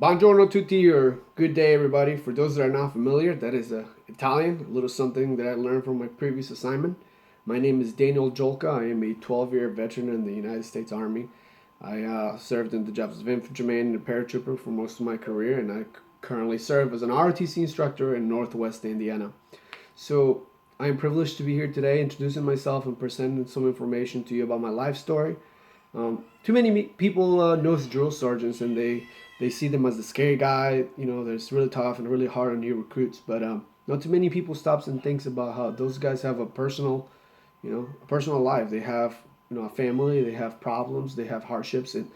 Buongiorno tutti, or good day, everybody. For those that are not familiar, that is Italian, a little something that I learned from my previous assignment. My name is Daniel Jolka. I am a 12-year veteran in the United States Army. I served in the jobs of infantryman and paratrooper for most of my career, and I currently serve as an ROTC instructor in Northwest Indiana. So I am privileged to be here today, introducing myself and presenting some information to you about my life story. Too many people know drill sergeants and they see them as the scary guy, that's really tough and really hard on new recruits. But not too many people stops and thinks about how those guys have a personal life. They have, a family, they have problems, they have hardships and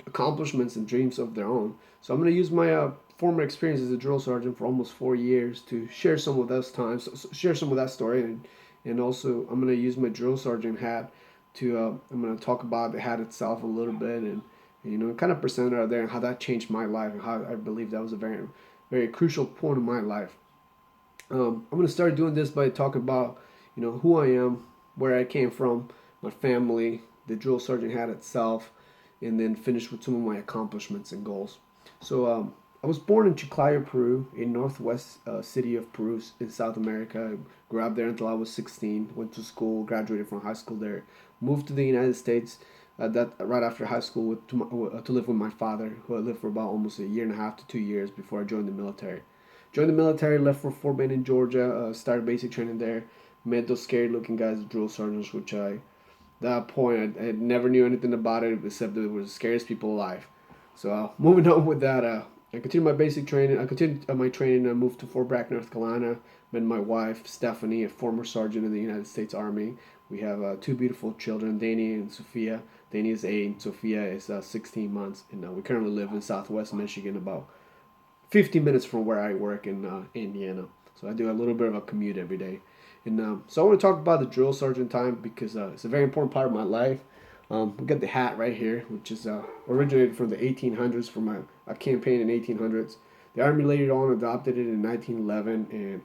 accomplishments and dreams of their own. So I'm going to use my former experience as a drill sergeant for almost 4 years to share some of those times, share some of that story, and also I'm going to use my drill sergeant hat to I'm going to talk about the hat itself a little bit and kind of present it out there and how that changed my life and how I believe that was a very crucial point in my life. I'm going to start doing this by talking about who I am, where I came from, my family, the drill sergeant hat itself, and then finish with some of my accomplishments and goals. So I was born in Chiclayo, Peru, a northwest city of Peru in South America. I grew up there until I was 16. Went to school, graduated from high school there, moved to the United States. That right after high school to live with my father, who I lived for about almost a year and a half to 2 years before I joined the military. Joined the military, left for Fort Benning, Georgia, started basic training there. Met those scary looking guys, drill sergeants, which that point, I never knew anything about it except that it was the scariest people alive. So moving on with that, I continued my basic training. I continued my training. I moved to Fort Bragg, North Carolina. Met my wife, Stephanie, a former sergeant in the United States Army. We have two beautiful children, Danny and Sophia. Danny is 8, and Sophia is 16 months. And we currently live in Southwest Michigan, about 15 minutes from where I work in Indiana. So I do a little bit of a commute every day. And so I want to talk about the drill sergeant time because it's a very important part of my life. We got the hat right here, which is originated from the 1800s, from a campaign in 1800s. The Army later on adopted it in 1911 and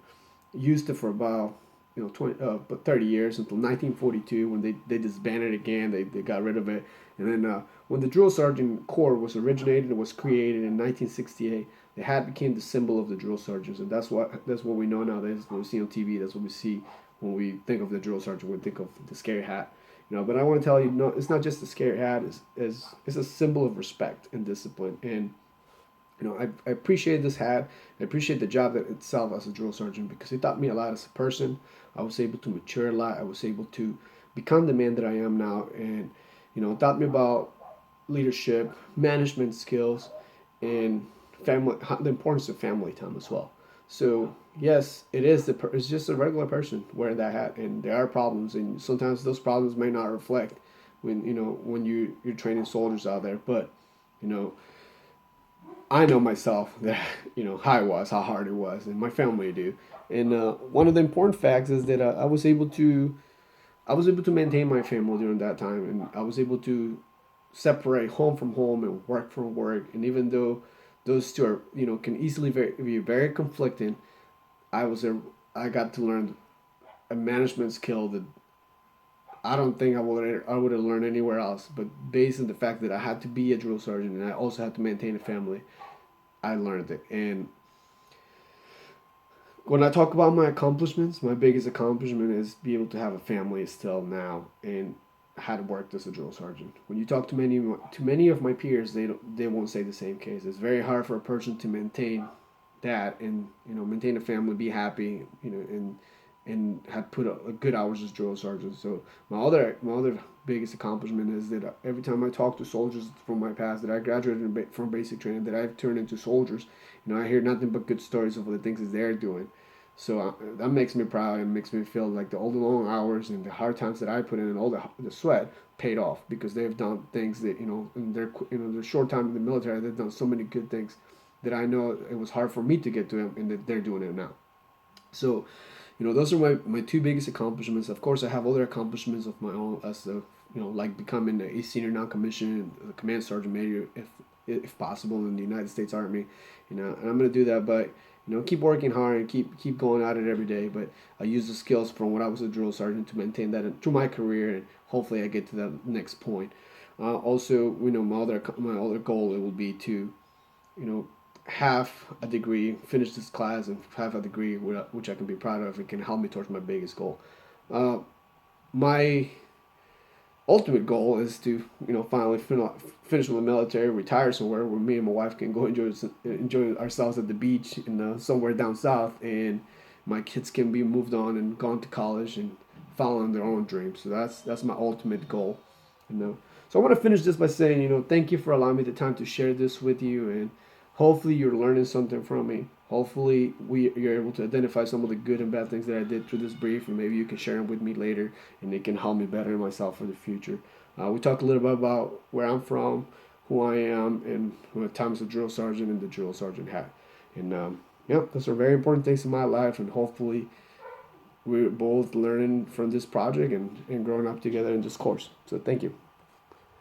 used it for about 30 years until 1942 when they disbanded it again. They got rid of it. And then when the drill sergeant corps was originated, it was created in 1968. The hat became the symbol of the drill sergeants, and that's what we know nowadays. When we see on TV, that's what we see when we think of the drill sergeant. We think of the scary hat. But I want to tell you, no, it's not just a scary hat. It's a symbol of respect and discipline. And I appreciate this hat. I appreciate the job that itself as a drill sergeant because it taught me a lot as a person. I was able to mature a lot. I was able to become the man that I am now, and it taught me about leadership, management skills, and family, the importance of family time as well. So yes, it's just a regular person wearing that hat, and there are problems, and sometimes those problems may not reflect when you're training soldiers out there, but you know I know myself that how it was, how hard it was, and my family do. And one of the important facts is that I was able to maintain my family during that time, and I was able to separate home from home and work from work. And even though those two are can easily be very conflicting, I got to learn a management skill that I don't think I would have learned anywhere else. But based on the fact that I had to be a drill sergeant and I also had to maintain a family, I learned it. And when I talk about my accomplishments, my biggest accomplishment is be able to have a family still now and had worked as a drill sergeant. When you talk to many of my peers, they won't say the same case. It's very hard for a person to maintain that and maintain a family, be happy, and have put a good hours as drill sergeant. So my other biggest accomplishment is that every time I talk to soldiers from my past that I graduated from basic training that I've turned into soldiers, I hear nothing but good stories of the things that they're doing. So that makes me proud and makes me feel like all the long hours and the hard times that I put in and all the sweat paid off because they've done things that in their short time in the military they've done so many good things that I know it was hard for me to get to them and that they're doing it now. So those are my two biggest accomplishments. Of course, I have other accomplishments of my own, as like becoming a senior non-commissioned command sergeant major, if possible, in the United States Army. And I'm gonna do that, but keep working hard and keep going at it every day. But I use the skills from when I was a drill sergeant to maintain that through my career, and hopefully I get to that next point. Also, my other goal it will be to you know, have a degree, finish this class, and have a degree which I can be proud of. It can help me towards my biggest goal. Uh, my ultimate goal is to, finally finish with the military, retire somewhere where me and my wife can go enjoy ourselves at the beach in somewhere down south, and my kids can be moved on and gone to college and following their own dreams. So that's my ultimate goal. you know. So I want to finish this by saying, thank you for allowing me the time to share this with you, and hopefully you're learning something from me. Hopefully you're able to identify some of the good and bad things that I did through this brief, and maybe you can share them with me later, and it can help me better myself for the future. We talked a little bit about where I'm from, who I am, and my time as a drill sergeant and the drill sergeant hat. And yeah, those are very important things in my life, and hopefully we're both learning from this project and growing up together in this course. So thank you.